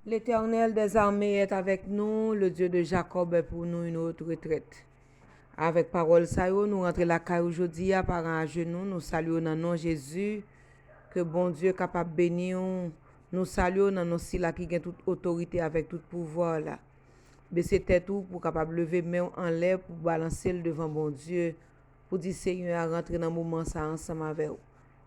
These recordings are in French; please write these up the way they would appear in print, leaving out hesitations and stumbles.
L'Éternel des armées est avec nous, le Dieu de Jacob est pour nous une haute retraite. Avec parole ça, nous rentrons la caille aujourd'hui, parents à genoux, nous saluons dans le nom de Jésus, que bon Dieu est capable de bénir, nous saluons dans nos là qui a toute autorité avec tout pouvoir là. Baisser tête pour capable lever main en l'air pour balancer le devant bon Dieu, pour dire Seigneur à rentrer dans le moment ça ensemble avec vous.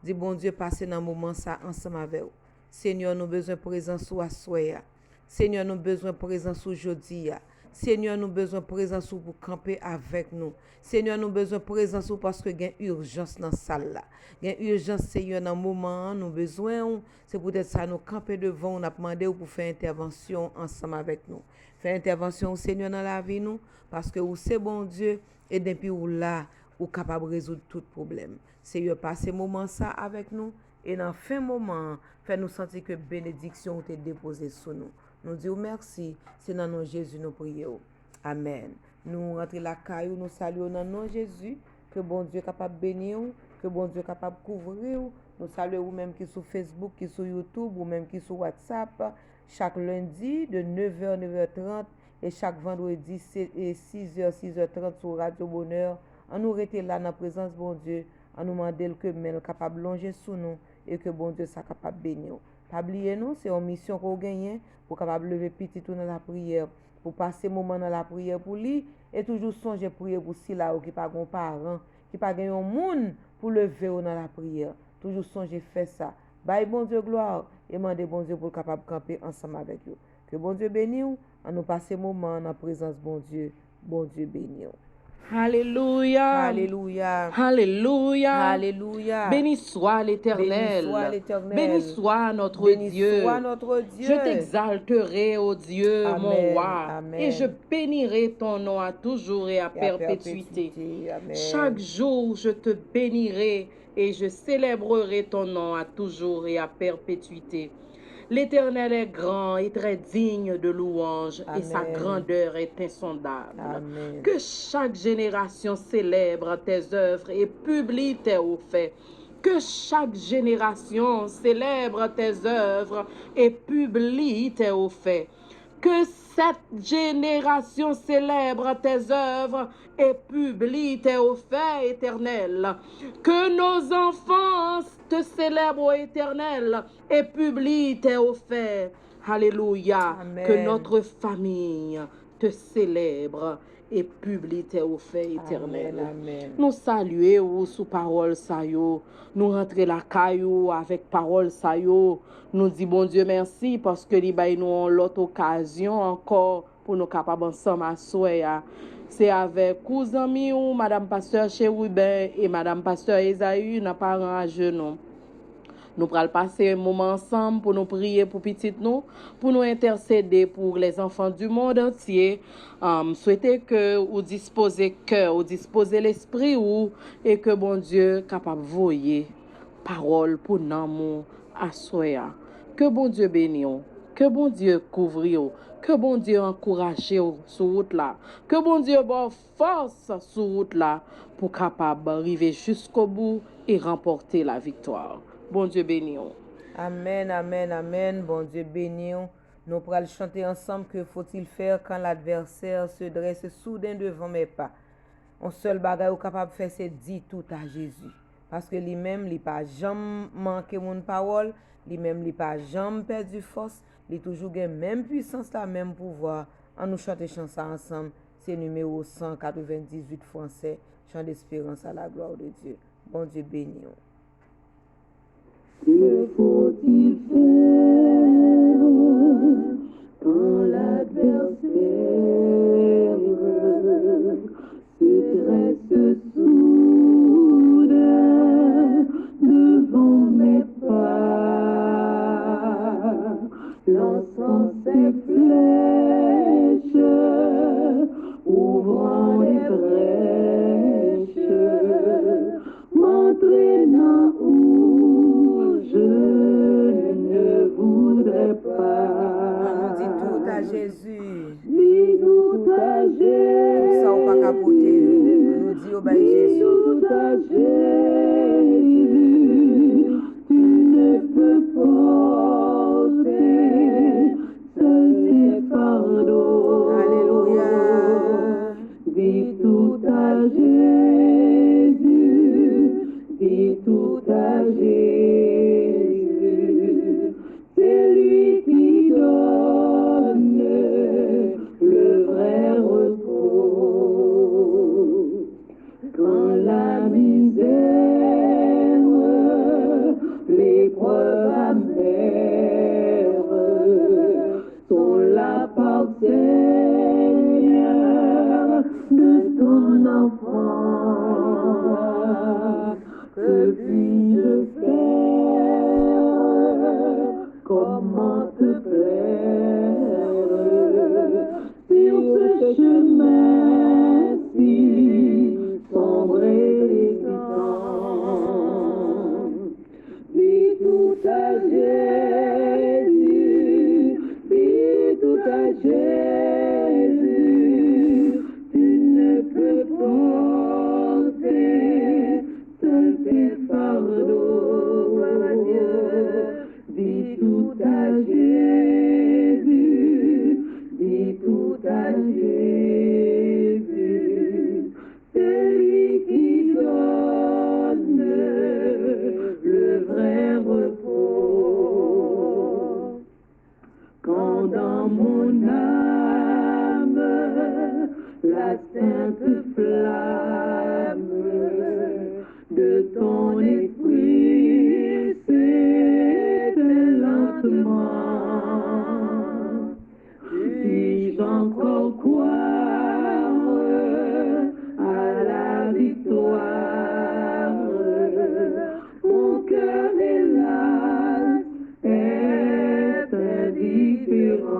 Dis bon Dieu passer dans le moment ça ensemble avec vous. Seigneur, nous besoin de présence ou à soya. Seigneur, nous besoin de présence aujourd'hui. Seigneur, nous besoin de présence pour camper avec nous. Seigneur, nous besoin de présence parce que il y a urgence dans la salle là. Il y a urgence, Seigneur, dans le moment, nous besoin. C'est peut-être ça, nous camper devant, on a demandé pour faire intervention ensemble avec nous. Faire intervention, Seigneur, dans la vie, nous, parce que c'est bon Dieu, et depuis où là, ou capable de résoudre tout problème. Seigneur, passez moment ça avec nous. Et dans fin moment, fais-nous sentir que bénédiction est déposée sur nous. Nous disons merci. C'est dans le nom de Jésus nous prions. Amen. Nous rentrons la caillou, nous saluons dans le nom de Jésus. Que bon Dieu est capable de bénir, que bon Dieu est capable de couvrir. Nous saluons ou même qui sur Facebook, qui sur YouTube, ou même qui sur WhatsApp. Chaque lundi de 9h, 9h30 et chaque vendredi 6h, 6h30 sur Radio Bonheur. On nous rester là dans la présence de bon Dieu. On nous demande que nous capable de longer sous nous et que bon Dieu soit capable de bénir. Pas oublier nous, c'est une mission qu'on gagne pour capable lever petit tout dans la prière, pour passer moment dans la prière pour lui et toujours songer prier pour si là qui pas gon parent, qui pas gagne un monde pour lever dans la prière. Toujours songer faire ça. Bye bon Dieu gloire et demander bon Dieu pour capable camper ensemble avec vous. Que bon Dieu bénisse, on nous passer moment dans la présence bon Dieu bénisse. Alléluia. Alléluia. Alléluia. Alléluia. Béni soit l'Éternel. Béni soit l'Éternel. Béni soit notre Béni Dieu. soit notre Dieu. Je t'exalterai, ô Dieu, Amen, mon roi. amen. Et je bénirai ton nom à toujours et à perpétuité. Amen. Chaque jour, je te bénirai et je célébrerai ton nom à toujours et à perpétuité. L'Éternel est grand et très digne de louange et sa Amen. grandeur est insondable. Amen. Que chaque génération célèbre tes œuvres et publie tes hauts faits. Que chaque génération célèbre tes œuvres et publie tes hauts faits. Que cette génération célèbre tes œuvres et publie tes hauts faits éternels. Que nos enfants te célèbrent, ô Éternel, et publie tes hauts faits. Alléluia. Amen. Que notre famille te célèbre et publie tes hauts faits éternels. Amen, amen. Nous saluons sous parole ça yo. Nous rentrons la caillou avec parole ça yo. Nous disons bon Dieu merci parce que li bay nous l'autre occasion encore pour nous capables ensemble à soya. C'est avec cousin miou, madame pasteur Chérubin et madame pasteur Esaü, nos parents à genoux. Nous allons passer un moment ensemble pour nous prier pour petit nous, pour nous intercéder pour les enfants du monde entier. Souhaiter que vous disposez cœur, vous disposez l'esprit ou et que bon Dieu capable voyer parole pour nous à soya. Que bon Dieu bénisse, que bon Dieu couvre, que bon Dieu encourage sur route là, que bon Dieu bonne force sur route là pour capable arriver jusqu'au bout et remporter la victoire. Bon Dieu béni. Amen, amen, amen. Bon Dieu béni. Nous pourrons chanter ensemble que faut-il faire quand l'adversaire se dresse soudain devant mes pas. Un seul bagage capable de faire, c'est dire tout à Jésus. Parce que lui-même, il n'a pas jamais manqué mon parole, lui-même, il n'a pas jamais perdu force, il a toujours la même puissance, la même pouvoir. On nous chante chanson ensemble. C'est numéro 198 français, chant d'espérance à la gloire de Dieu. Bon Dieu béni. Que faut-il faire quand l'adversaire se dresse soudain devant mes pas, lançant ses flèches, ouvrant les brèches, m'entraînant où je ne voudrais pas. On dit tout à Jésus. Dis tout à Jésus. Ça ou pas capoter. Nous dit au bail Jésus. Tout à Jésus. Tu ne peux porter ce dis tout à Jésus. C'est lui qui donne le vrai repos. Quand la misère, l'épreuve amère sont là par Seigneur de ton enfant, que puis-je faire? Comment te plaire sur ce chemin si sombre et hésitant? Dis tout à Jésus, dis tout à Jésus, tu ne peux porter seul tes fardeaux. Gloire à Dieu. Dis tout à Jésus, dis tout à Jésus, c'est lui qui donne le vrai repos. Quand dans mon âme la sainte flamme de ton esprit s'éteint lentement, puis-je encore croire à la victoire? Mon cœur hélas est indifférent.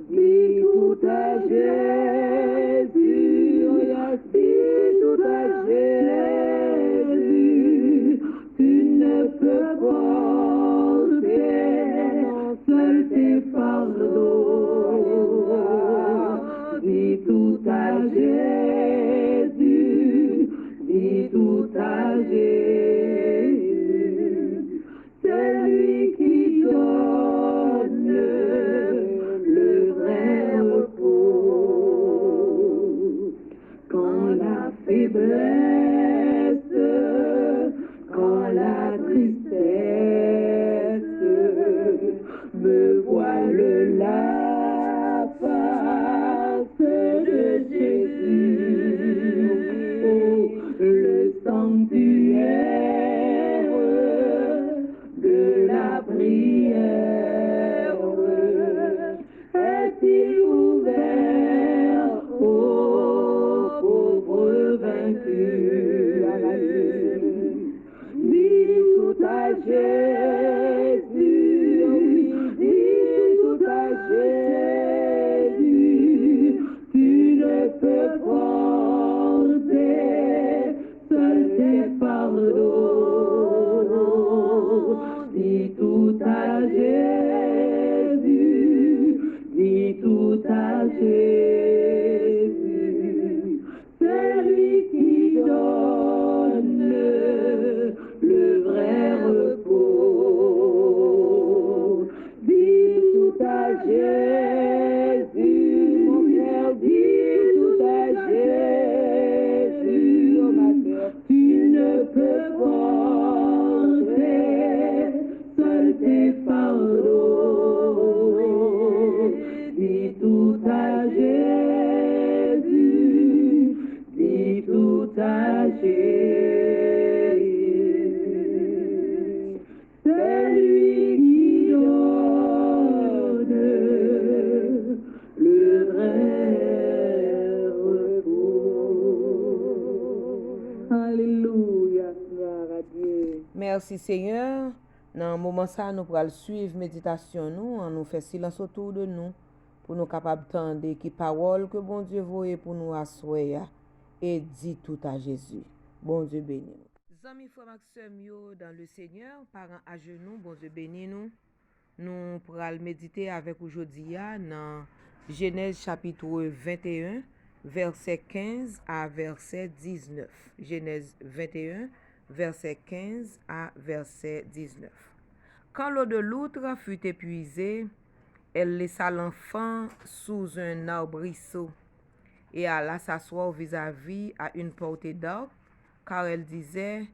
Dis tout à Jésus, oh yes, dis tout à Jésus, tu ne peux porter seul tes fardeaux. Dis tout à Jésus, dis tout à Jésus, c'est lui qui donne le vrai repos. Quand la faiblesse, quand la tristesse me voile la face de Jésus, oh, le sanctuaire de la prière est-il ouvert aux pauvres vaincus? Dis tout à Jésus, dis tout à Jésus, tu ne peux porter seul tes fardeaux. Dis tout à Jésus, dis tout à Jésus, c'est lui qui donne le vrai repos. Dis tout à Jésus, mon frère, dis tout à Jésus, oh ma sœur, tu ne peux porter seul tes fardeaux. Dis tout à Jésus, dis tout à Jésus, c'est lui qui donne le vrai repos. Alléluia, gloire à Dieu. Merci Seigneur. Dans un moment ça, nous pourrons suivre méditation nous, on nous fait silence autour de nous pour nous capables d'entendre qui parole que bon Dieu voyait pour nous asseoir et dit tout à Jésus. Bon Dieu béni. Amis frères Maxime dans le Seigneur, parents à genoux, bon Dieu béni nous. Nous pourrons méditer avec aujourd'hui dans Genèse chapitre 21, verset 15 à verset 19. Genèse 21, verset 15 à verset 19. Quand l'eau de l'outre fut épuisée, elle laissa l'enfant sous un arbrisseau et alla s'asseoir vis-à-vis à une portée d'arc car elle disait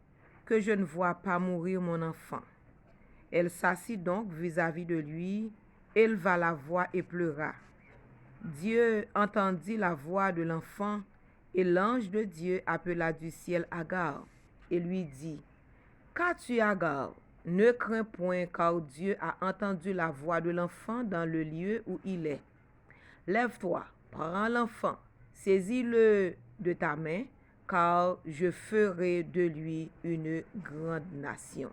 que je ne vois pas mourir mon enfant. Elle s'assit donc vis-à-vis de lui, éleva la voix et pleura. Dieu entendit la voix de l'enfant, et l'ange de Dieu appela du ciel Agar et lui dit, qu'as-tu, Agar? Ne crains point, car Dieu a entendu la voix de l'enfant dans le lieu où il est. Lève-toi, prends l'enfant, saisis-le de ta main, car je ferai de lui une grande nation.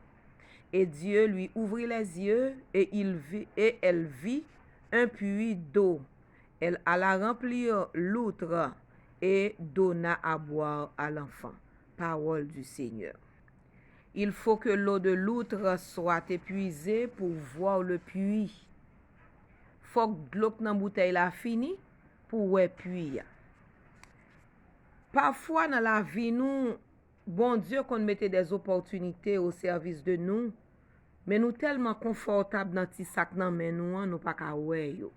Et Dieu lui ouvrit les yeux, et elle vit un puits d'eau. Elle alla remplir l'outre et donna à boire à l'enfant. Parole du Seigneur. Il faut que l'eau de l'outre soit épuisée pour voir le puits. Faut que l'eau dans la bouteille la fini pour voir puits. Parfois dans la vie, nous, bon Dieu, qu'on mettait des opportunités au service de nous, mais nous tellement confortables dans petit sac dans main nous pas ka ouais yo.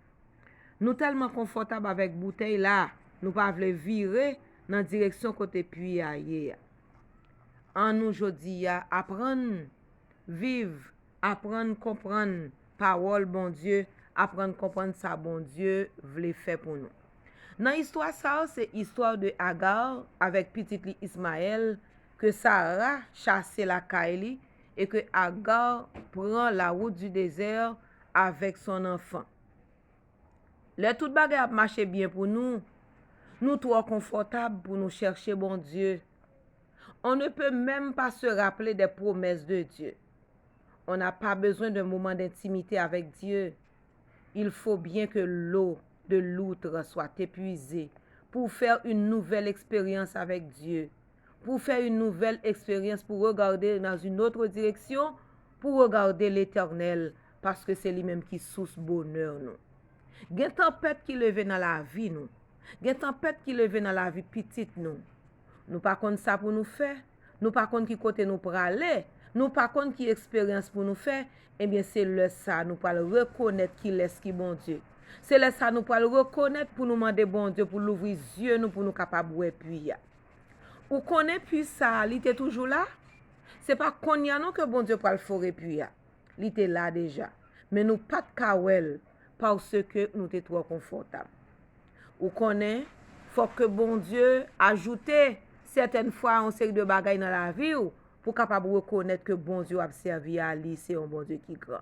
Nous tellement confortables avec bouteille là, nous pas vle virer dans direction côté puits ailleurs. En nous jodi apprendre vivre, apprendre comprendre parole bon Dieu, apprendre comprendre ça bon Dieu vle faire pour nous. Dans l'histoire ça, c'est histoire de Agar avec petit Ismaël que Sarah chasse la Kaili et que Agar prend la route du désert avec son enfant. Le tout bagay a marché bien pour nous. Nous trop confortables pour nous chercher bon Dieu. On ne peut même pas se rappeler des promesses de Dieu. On n'a pas besoin d'un moment d'intimité avec Dieu. Il faut bien que l'eau de l'outre soit épuisée pour faire une nouvelle expérience avec Dieu. Pour faire une nouvelle expérience, pour regarder dans une autre direction, pour regarder l'Éternel, parce que c'est lui-même qui source bonheur nous. Gen tempête qui leve dans la vie nous. Gen tempête qui leve dans la vie petite nous. Nous pas connait ça pour nous faire. Nous pas connait qui côté nous pour aller. Nous pas connait qui expérience pour nous faire. Eh bien c'est le ça nous pas reconnaître qui laisse qui bon Dieu. C'est le ça nous pas reconnaître pour nous demander bon Dieu pour l'ouvrir yeux nous pour nous capable ouais puis. Ou connaît puis ça, il était toujours là. C'est pas qu'on y a non que bon Dieu pas le faire puis. Il était là déjà. Mais nous pas de kawel parce que nous étions trop confortables. Ou connaît, faut que bon Dieu ajoute certaines fois un série de bagailles dans la vie pour capable reconnaître que bon Dieu a servi à lui, c'est un bon Dieu qui grand.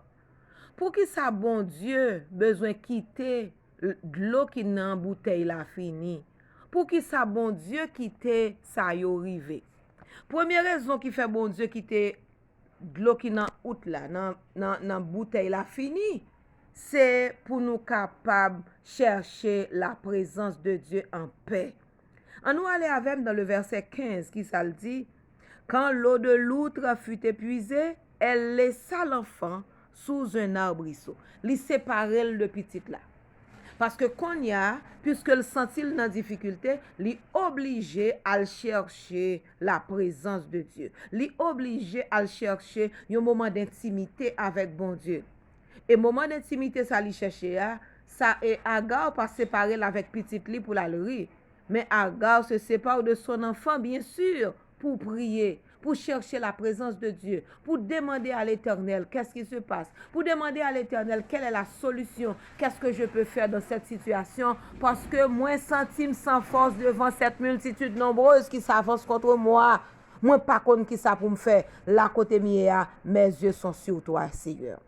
Pour qui ça bon Dieu besoin quitter l'eau qui dans bouteille la fini. Pour qui ça bon Dieu quitter ça yo rivé. Première raison qui fait bon Dieu quitter l'eau qui dans out là dans bouteille la fini. C'est pour nous capables chercher la présence de Dieu en paix. On nous aller avec dans le verset 15 qui ça le dit, quand l'eau de l'outre fut épuisée, elle laissa l'enfant sous un arbrisseau. Li séparer le petit là. Parce que qu'on y a, puisque le sentit dans difficulté, li obligé à chercher la présence de Dieu. Li obligé à chercher un moment d'intimité avec bon Dieu. Et moment d'intimité ça li chercher ça et Agar pas séparer avec petit li pour la rire. Mais Agar se sépare de son enfant bien sûr pour prier, pour chercher la présence de Dieu, pour demander à l'Éternel qu'est-ce qui se passe, pour demander à l'Éternel quelle est la solution, qu'est-ce que je peux faire dans cette situation, parce que moi sentime sans force devant cette multitude nombreuse qui s'avance contre moi. Moi pas contre qui ça pour me faire. Là côté mia, mes yeux sont sur toi, Seigneur.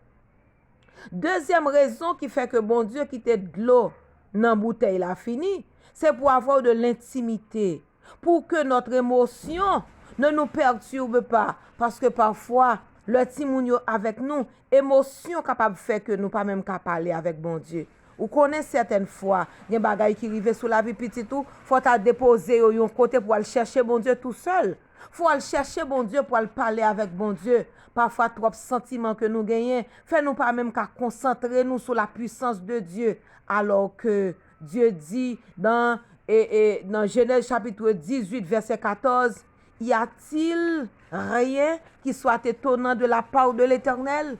Deuxième raison qui fait que bon Dieu quitte de l'eau dans bouteille la fini, c'est pour avoir de l'intimité, pour que notre émotion ne nous perturbe pas, parce que parfois le timounio avec nous, émotion capable de faire que nous pas même capable parler avec bon Dieu. Ou connaît certaines fois, il y a des bagailles qui arrivent sur la vie petite tout, faut ta déposer au côté pour aller chercher bon Dieu tout seul. Faut aller chercher bon Dieu pour aller parler avec bon Dieu. Parfois trop sentiments que nous gagnons, fait nous pas même qu'à concentrer nous sur la puissance de Dieu, alors que Dieu dit dans Genèse chapitre 18 verset 14, y a-t-il rien qui soit étonnant de la part de l'Éternel?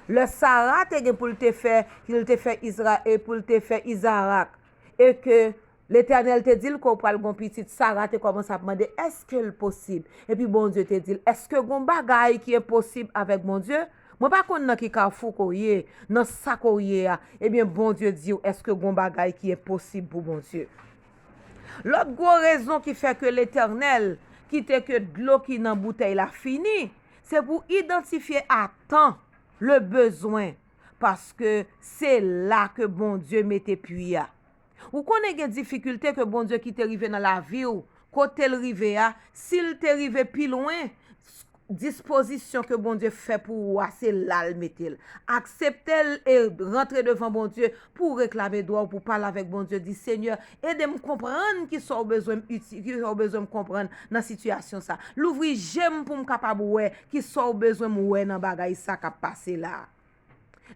Le Sarah te pour te faire, qu'il te fait Israël pour te faire Isaac, et que L'Éternel te dit qu'on pral gon petite Sarah te commence à demander est-ce que c'est possible? Et puis bon Dieu te dit est-ce que gon bagay qui est possible avec mon Dieu? Moi pas konn nan ki carrefour ko yé, nan sa ko yé a. Eh bien bon Dieu dit est-ce que gon bagay qui est possible pour bon Dieu? L'autre gros raison qui fait que l'Éternel quitte que de l'eau qui dans bouteille la fini, c'est pour identifier à temps le besoin parce que c'est là que bon Dieu mette puits a. Ou connaît des difficultés que bon Dieu qui t'est arrivé dans la vie ou côté le rivé a, s'il t'est arrivé plus loin, disposition que bon Dieu fait pour ou c'est là le mettre. Accepter et rentrer devant bon Dieu pour réclamer droit pour parler avec bon Dieu dit Seigneur, aidez-moi comprendre qui sont besoin me comprendre dans situation ça. L'ouvrir j'aime pour me capable ouais qui sont besoin ouais dans bagaille ça qui passer là.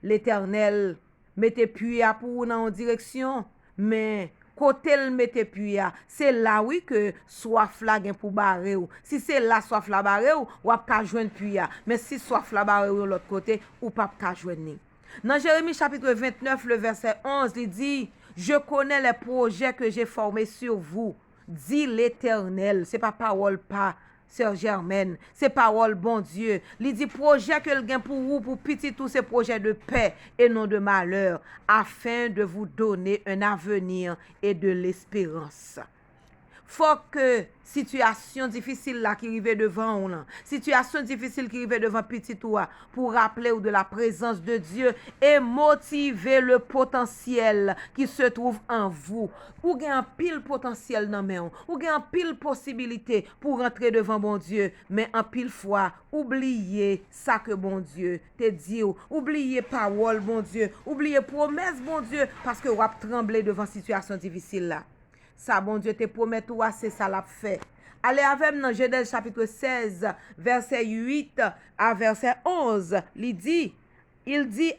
L'Éternel mettez puits pour dans direction mais côté le mette puis c'est là oui que soif la gen pour barrer ou si c'est là soif la barrer ou a ka joindre puis mais si soif la barrer ou l'autre côté ou pas ka joindre. Dans Jérémie chapitre 29 le verset 11 il dit je connais les projets que j'ai formés sur vous dit l'Éternel. C'est pas parole pas Sœur Germaine, c'est parole bon Dieu. Il dit projet que le gain pour vous, pour petit tous ces projets de paix et non de malheur, afin de vous donner un avenir et de l'espérance. Faut que situation difficile là qui arrive devant ou là, situation difficile qui arrive devant petit toi pour rappeler ou de la présence de Dieu et motiver le potentiel qui se trouve en vous. Ou gen un pile potentiel dans main ou gen un pile possibilité pour rentrer devant bon Dieu, mais en pile fois oubliez ça que bon Dieu te dit, oubliez parole bon Dieu, oubliez promesse bon Dieu parce que vous avez tremblé devant situation difficile là. Ça, bon Dieu te promet toi, c'est ça l'a fait. Allez avec moi dans Genèse chapitre 16, verset 8 à verset 11. Il dit,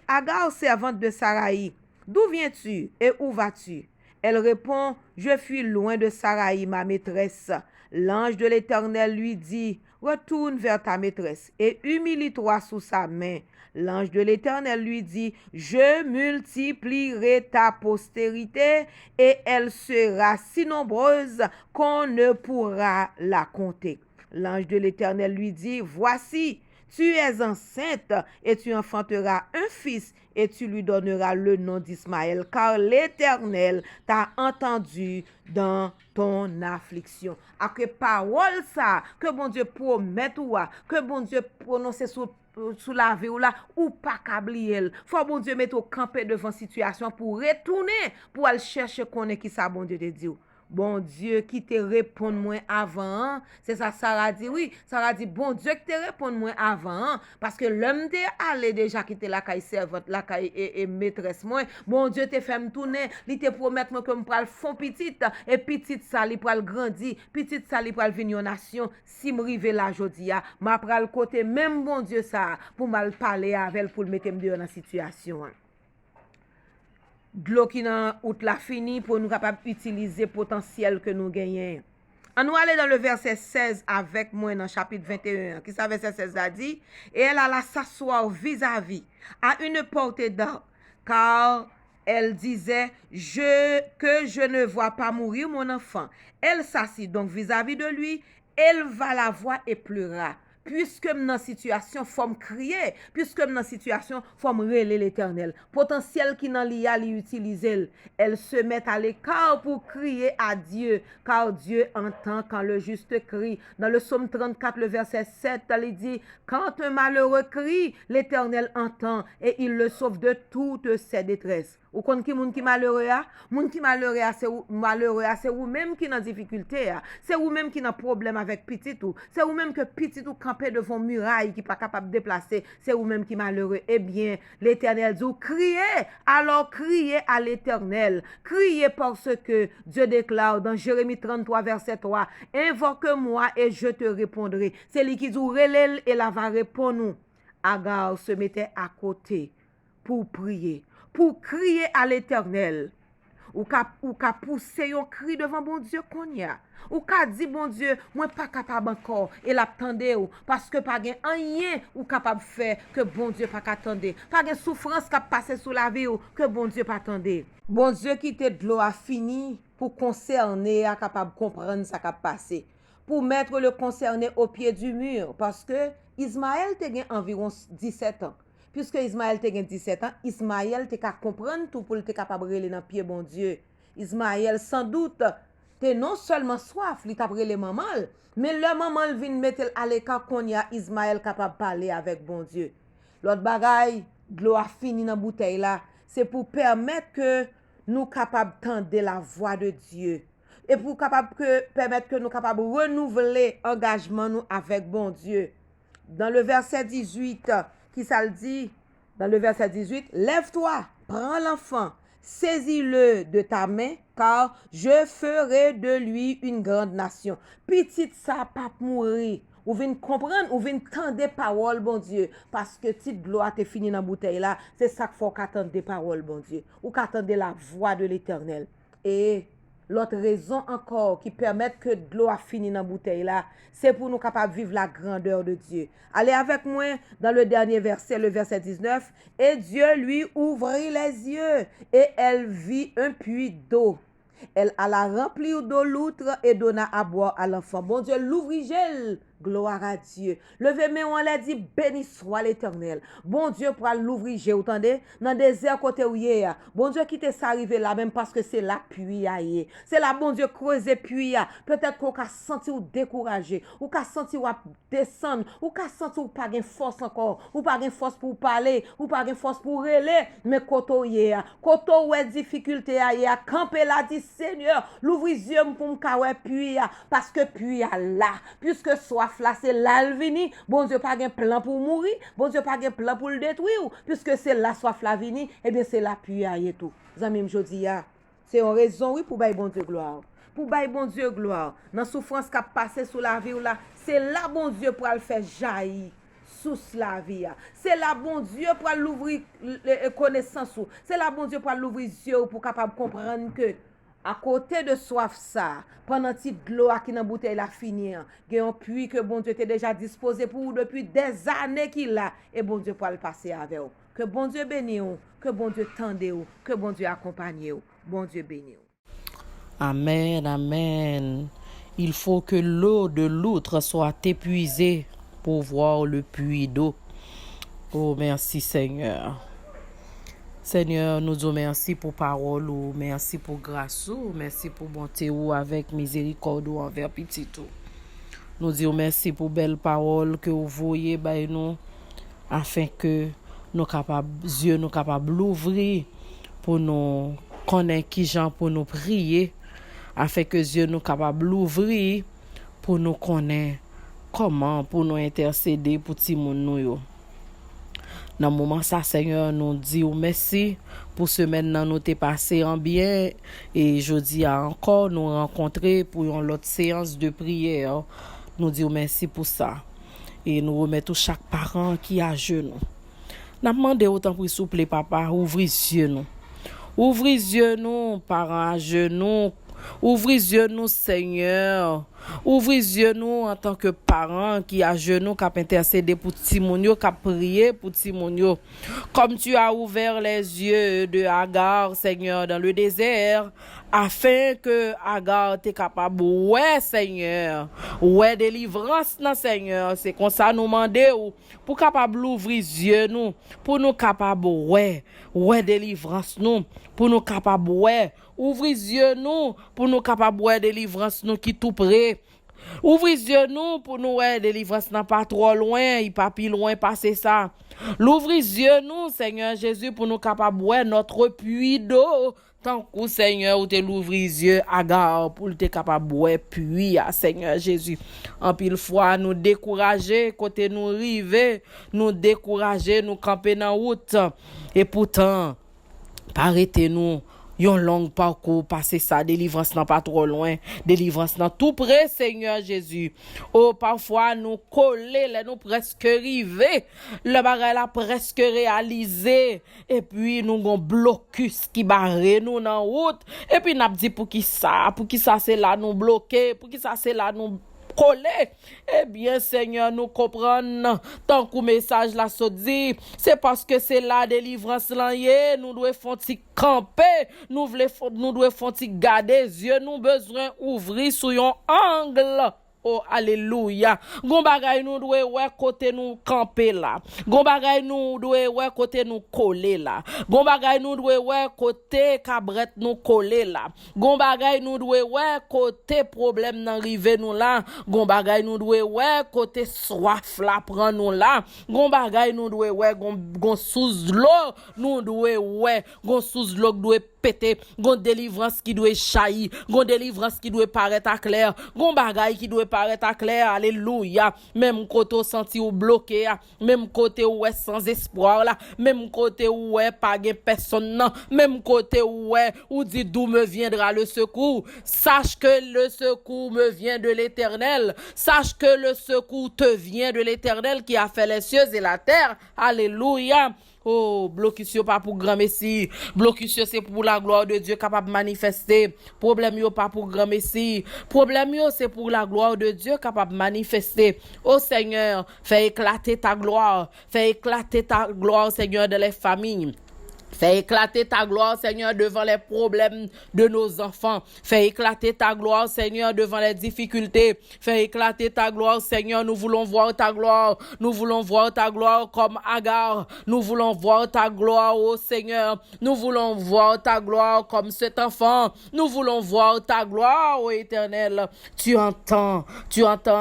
Agar, servante de Saraï, d'où viens-tu et où vas-tu? Elle répond, je fuis loin de Saraï, ma maîtresse. L'ange de l'Éternel lui dit, retourne vers ta maîtresse et humilie-toi sous sa main. L'ange de l'Éternel lui dit, je multiplierai ta postérité et elle sera si nombreuse qu'on ne pourra la compter. L'ange de l'Éternel lui dit, voici, tu es enceinte et tu enfanteras un fils et tu lui donneras le nom d'Ismaël, car l'Éternel t'a entendu dans ton affliction. À que parole ça, que bon Dieu promet ou que bon Dieu prononce sous la vie ou là, ou pas qu'ablier. Faut bon Dieu mettre au campé devant situation pour retourner, pour aller chercher connaître qui ça bon Dieu te dit. Bon Dieu qui te répond moins avant, c'est ça Sarah dit oui, Sarah dit bon Dieu qui te répond moins avant parce que l'homme t'est allé déjà quitter la caille servante, la caille et maîtresse moi, bon Dieu te fait me tourner, il te promet moi que me pral fond petite et petite ça li pral grandir, petite ça li pral venir en nation, si me rive la jodia, m'a pral côté même bon Dieu ça pour mal parler avec pour mettre me dehors dans situation. De l'eau qui dans out la fini pour nous capable utiliser potentiel que nous gagnons. On nous aller dans le verset 16 avec moi dans chapitre 21. Qui ça verset 16 a dit et elle alla s'asseoir vis-à-vis à une portée d'arc car elle disait que je ne vois pas mourir mon enfant. Elle s'assit donc vis-à-vis de lui, elle va la voir et pleura. Puisque dans situation faut me crier, puisque dans situation faut me relayer l'Éternel, potentiel qui dans l'IA li utiliser, elle se met à l'écart pour crier à Dieu, car Dieu entend quand le juste crie. Dans le psaume 34 le verset 7, il dit quand un malheureux crie, l'Éternel entend et il le sauve de toutes ses détresses. Ou kon ki moun ki malheureux a? Moun ki malheureux a, c'est ou même qui dans difficulté a. C'est ou même qui dans problème avec petit ou. C'est ou même que petit ou campé devant muraille qui pas capable de déplacer. C'est ou même qui malheureux. Eh bien, l'Éternel dit criez, alors criez à l'Éternel. Criez parce que Dieu déclare dans Jérémie 33 verset 3, invoque-moi et je te répondrai. C'est lui qui dit relève et la va répondre. Agar se mettait à côté pour prier. Pour crier à l'Éternel, ou ka pousser un cri devant bon Dieu qu'on y a, ou ka dit bon Dieu, moi pas capable encore, et l'attendez ou, parce que pas gen rien ou capable faire que bon Dieu pas attendez, pas gen souffrance qui passe sous la vie ou que bon Dieu pas attendez. Bon Dieu qui te de l'eau a fini pour concerner, à capable comprendre ça qui a passé. Pour mettre le concerné au pied du mur. Parce que Ismaël a environ 17 ans. Puisque Ismaël a 17 ans, Ismaël te capable comprendre tout pour être capable de dans pied bon Dieu. Ismaël sans doute te non seulement soif, il t'a brûlé maman, mais le maman vient mettre à l'écart qu'on y a Ismaël capable de parler avec bon Dieu. L'autre bagaille, de l'eau a fini dans bouteille là, c'est pour permettre que nous capables d'entendre la voix de Dieu. Et pour permettre que nous capables de renouveler l'engagement nous avec bon Dieu. Dans le verset 18, qui ça le dit? Dans le verset 18, lève-toi, prends l'enfant, saisis-le de ta main, car je ferai de lui une grande nation. Petite ça pas mourir. Ou vient comprendre, ou vient tendre des paroles, bon Dieu. Parce que si de l'eau a été fini dans la bouteille là, c'est ça qu'il faut qu'attendre des paroles, bon Dieu. Ou qu'attendre la voix de l'Éternel. Et l'autre raison encore qui permet que de l'eau a fini dans la bouteille là, c'est pour nous capables de vivre la grandeur de Dieu. Allez avec moi dans le dernier verset, le verset 19. Et Dieu lui ouvrit les yeux et elle vit un puits d'eau. Elle alla remplir d'eau l'outre et donna à boire à l'enfant. Bon Dieu, l'ouvrit gel. Gloire à Dieu. Levez mais on l'a dit, béni soit l'Éternel. Bon Dieu pour l'ouvrir, j'ai entendu, dans des désert côté où y est. Bon Dieu qui t'est arrivé là même parce que c'est la pluie à y. C'est là bon Dieu creuser pluie. Peut-être qu'on a senti ou découragé, ou qu'a senti ou descendre, ou qu'a senti ou pas de force encore, ou pas de force pour parler, ou pas de force pour relayer, mais koto y est. Koto ou est difficulté à y camper là dit Seigneur, l'ouvrir yeux pour me pluie parce que pluie là, puisque soif là c'est là le vini, bon Dieu pas un plan pour mourir, bon Dieu pas un plan pour le détruire, puisque c'est la soif la vini, et bien c'est la pluie et tout. Zami jodi a, c'est une raison oui pour bailler bon Dieu gloire. Pour bailler bon Dieu gloire. Dans souffrance qui a passé sous la vie ou là, c'est là bon Dieu pour le faire jaillir sous la vie. C'est là bon Dieu pour l'ouvrir connaissance. C'est là bon Dieu pour l'ouvrir yeux pour capable comprendre que à côté de soif ça, pendant que l'eau qui dans bouteille la fini, il y a un puits que bon Dieu était déjà disposé pour vous depuis des années qu'il a et bon Dieu pour le passer avec vous. Que bon Dieu bénisse vous, que bon Dieu tende vous, que bon Dieu accompagne vous. Bon Dieu bénisse vous. Amen, amen. Il faut que l'eau de l'outre soit épuisée pour voir le puits d'eau. Oh, merci Seigneur. Seigneur, nous disons merci pour parole, merci pour grâce, merci pour bonté avec miséricorde envers petit tout. Nous disons merci pour belle parole que vous voyez by nous afin que nous capables yeux nous capables l'ouvrir pour nous connaître qui gens pour nous prier afin que yeux nous capables l'ouvrir pour nous connaître comment pour nous intercéder pour ti moun nou yo. Dans le moment ça, Seigneur, nous disons merci pour semaine nan nous t'es passé en bien et jeudi à encore nous rencontrer pour une autre séance de prière. Nous disons merci pour ça et nous remettons chaque parent qui a genoux. Nous demandons autant pour s'il vous plaît papa, ouvrez les yeux nous. Ouvrez les yeux nous, parents à genoux. Ouvrez les yeux nous, Seigneur. Ouvrez les yeux nous en tant que parents qui a genoux, qui a intercédé pour Timonio, qui a prié pour Timonio. Comme tu as ouvert les yeux de Agar, Seigneur, dans le désert, afin que Agar t'est capable, ouais, Seigneur, ouais, délivrance, non, Seigneur. C'est comme ça nous demander pour capable ouvrir les yeux nous, pour nous capable, ouais, délivrance nous, pour nous capable, ouais, ouvrir les yeux nous, pour nous capable, ouais, délivrance nous qui tout près. Ouvrez les yeux nous pour nous ouais délivrance n'a pas trop loin, il pas plus loin passer ça. L'ouvrez les yeux nous Seigneur Jésus pour nous capable ouais notre puits d'eau tant que Seigneur ou te l'ouvrir les yeux Agar pour te capable ouais puits à Seigneur Jésus. En pile fois nous décourager côté nous river, nous décourager nous camper dans route et pourtant arrêtez nous yon long parcours passer ça délivrance n'a pas trop loin délivrance n'a tout près Seigneur Jésus. Oh parfois nous coller là nous presque arriver le bagage là presque réalisé et puis nous gon blocus qui barre nous dans route et puis n'a dit pour qui ça c'est là nous bloquer pour qui ça c'est là nous collé. Eh bien, Seigneur, nous comprenons tant que message là se dit, c'est parce que c'est la délivrance là, nous devons faire camper, nous devons faire garder les yeux, nous besoin ouvrir sur un angle. Oh, alléluia. Gon bagay nous doit ouais côté nous camper là. Gon bagay nous doit ouais côté nous coller là. Gon bagay nous doit ouais côté cabrette nous coller là. Gon bagay nous doit ouais côté problème nan rive nous là. Gon bagay nous doit ouais côté soif là prend nous là. Gon bagay nous doit ouais gon sous l'eau nous doit ouais gon sous l'eau doit péter, gon délivrance qui doit chahi, gon délivrance qui doit paraître à clair, gon bagay qui doit paraître à clair, alléluia, même côté senti ou bloqué, même côté où est sans espoir là, même côté où est pas gen personne non, même côté où est ou dit d'où me viendra le secours, sache que le secours me vient de l'Éternel, sache que le secours te vient de l'Éternel qui a fait les cieux et la terre, alléluia. Oh, blocus pas pour grand messie. Blocus c'est pour la gloire de Dieu capable de manifester. Problème yo pas pour grand messie. Problème yo c'est pour la gloire de Dieu capable de manifester. Oh Seigneur, fais éclater ta gloire. Fais éclater ta gloire, Seigneur, dans les familles. Fais éclater ta gloire, Seigneur, devant les problèmes de nos enfants. Fais éclater ta gloire, Seigneur, devant les difficultés. Fais éclater ta gloire, Seigneur. Nous voulons voir ta gloire. Nous voulons voir ta gloire comme Agar. Nous voulons voir ta gloire, oh Seigneur. Nous voulons voir ta gloire comme cet enfant. Nous voulons voir ta gloire, oh Éternel. Tu entends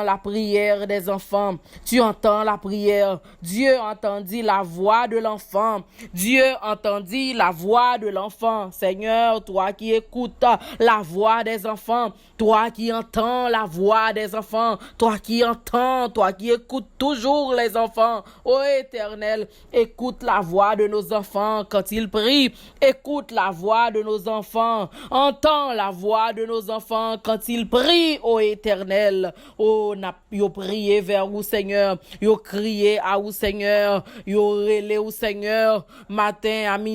la prière des enfants. Tu entends la prière. Dieu entendit la voix de l'enfant. Dieu entendit la voix de l'enfant. Seigneur, toi qui écoutes la voix des enfants, toi qui entends la voix des enfants, toi qui entends, toi qui écoutes toujours les enfants, ô Éternel, écoute la voix de nos enfants quand ils prient, écoute la voix de nos enfants, entends la voix de nos enfants quand ils prient, ô Éternel. Oh, yo prié vers vous, Seigneur, yo crié à vous, Seigneur, yo relé au Seigneur, matin à midi,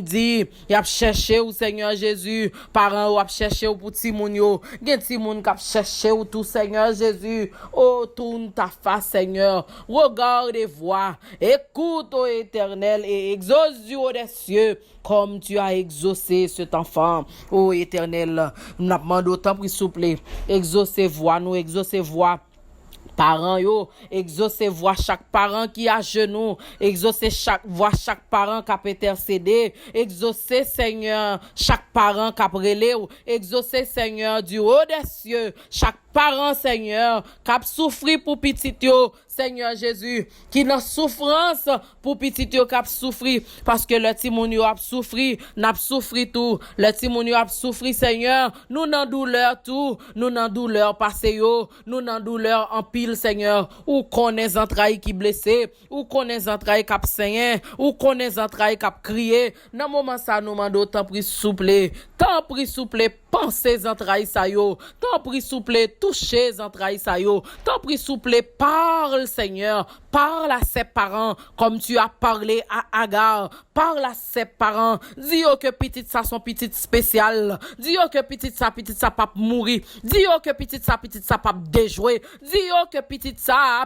y a cherché au Seigneur Jésus, parents ou a cherché au pour ti moun yo, gen ti moun k'ap cherché au tout Seigneur Jésus. Oh, tourne ta face, Seigneur, regarde et vois, écoute, ô Éternel, et exauce du haut des cieux comme tu as exaucé cet enfant. Ô Éternel, nous demandons autant pour s'il vous plaît, exaucez voix nous, exaucez voix parents yo, exaucez voix chaque parent qui a genoux, exaucez chaque parent qui a intercédé, exaucez Seigneur chaque parent qui a brûlé, exaucez Seigneur du haut des cieux chaque parent Seigneur qui a souffert pour petit yo, Seigneur Jésus, qui dans souffrance pour petit yo qui a souffert parce que le timoun yo a souffert, n'a souffert tout, le timoun yo a souffert Seigneur, nous dans douleur tout, nous dans douleur passé yo, nous dans douleur en pile Seigneur, ou connaît entrailles qui blessé, ou connaît entrailles qui saigné, ou connaît entrailles qui crié, dans moment ça nous demandons tant pris souple, pensez entrailles ça yo, tant pris souple, touchez entrailles ça yo, tant pris souple, parle Seigneur, parle à ses parents comme tu as parlé à Agar, parle à ses parents, dis-yo que petite ça son petite spécial, dis-yo que petite ça pas mourir, dis-yo que petite ça pas déjouer, dis-yo que petite ça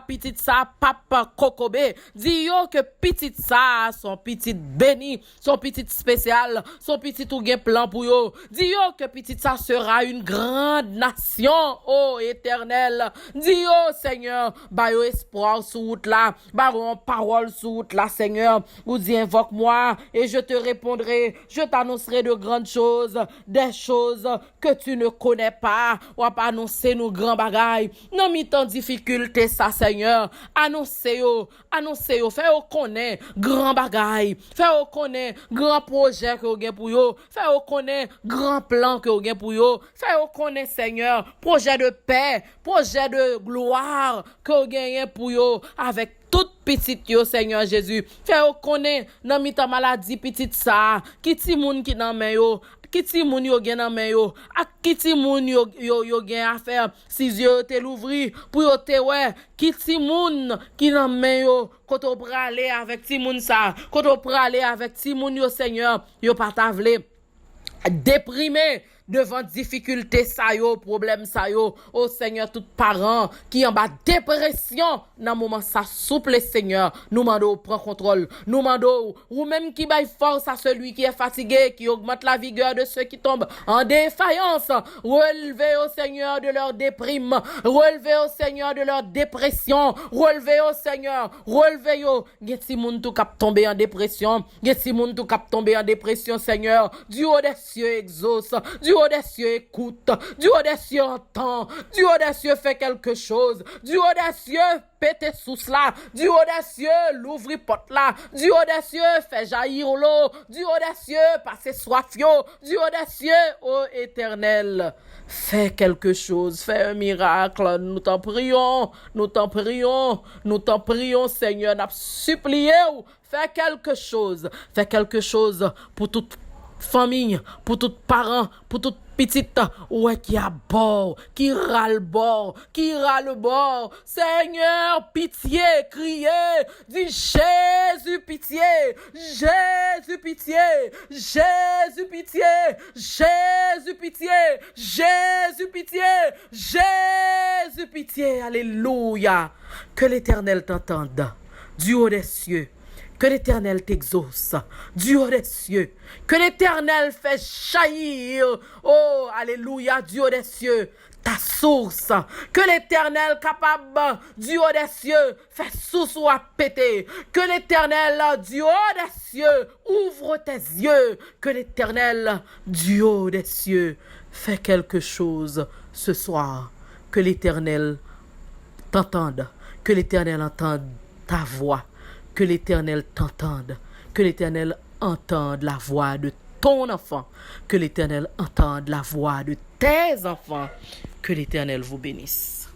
pas kokobé, dis-yo que petite ça son petite béni, son petite spécial, son petit ou gen plan pour yo, dis-yo que petite ça sera une grande nation, oh Éternel, dis-yo Seigneur, ba yo espoir sur route là, ba yo parole sur route là Seigneur, ou dis invoque-moi et je te répondrai, je t'annoncerai de grandes choses, des choses que tu ne connais pas, ou pas annoncer nos grands bagailles, non mi tant difficulté ça Seigneur, annoncez yo, fais yo connaître grand bagaille, fais yo connaître grand projet que vous avez pour yo, fais yo connaître grand plan que vous avez pour yo, fais yo connaître Seigneur, projet de paix, projet de gloire que vous avez pour yo avec toute petite yo Seigneur Jésus, fais yo connaître nan mi ta maladie petite ça, qui ti moun qui nan men yo, qui ti moun yo gen nan men yo, ak qui ti moun yo gen affaire, si yo te l'ouvri pour yo te ouais, qui ti moun qui nan men yo, quand on prale avec ti moun ça, quand on prale avec ti moun yo Seigneur, yo pa ta vle déprimé devant difficulté ça yo, problème ça yo. Oh Seigneur, tout parent qui en bas dépression, dans moment ça souple Seigneur, nous mandons prend contrôle. Nous mandons ou même qui baille force à celui qui est fatigué, qui augmente la vigueur de ceux qui tombent en défaillance. Relevez au Seigneur de leur déprime, relevez au Seigneur de leur dépression, relevez au Seigneur, relevez au. Gen si moun tout cap tomber en dépression, gen si moun tout cap tomber en dépression Seigneur, du haut des cieux exauce, du haut des cieux écoute, du haut des cieux entend, du haut des cieux fait quelque chose, du haut des cieux pété sous cela, du haut des cieux l'ouvre porte là, du haut des cieux fait jaillir l'eau, du haut des cieux passer soif yo, du haut des cieux, ô Éternel, fais quelque chose, fais un miracle, nous t'en prions, nous t'en prions, nous t'en prions Seigneur, n'a supplié, fais quelque chose pour toute famille, pour tout parent, pour toute petite, ouais, qui a bord, qui râle bord, Seigneur, pitié, criez, dis Jésus, pitié, Jésus, pitié, Jésus, pitié, Jésus, pitié, Jésus, pitié, Jésus, pitié, alléluia, que l'Éternel t'entende, du haut des cieux. Que l'Éternel t'exauce du haut des cieux. Que l'Éternel fait jaillir, oh, alléluia, du haut des cieux, ta source. Que l'Éternel capable du haut des cieux fait source ou à péter. Que l'Éternel du haut des cieux ouvre tes yeux. Que l'Éternel du haut des cieux fait quelque chose ce soir. Que l'Éternel t'entende. Que l'Éternel entende ta voix. Que l'Éternel t'entende, que l'Éternel entende la voix de ton enfant, que l'Éternel entende la voix de tes enfants, que l'Éternel vous bénisse.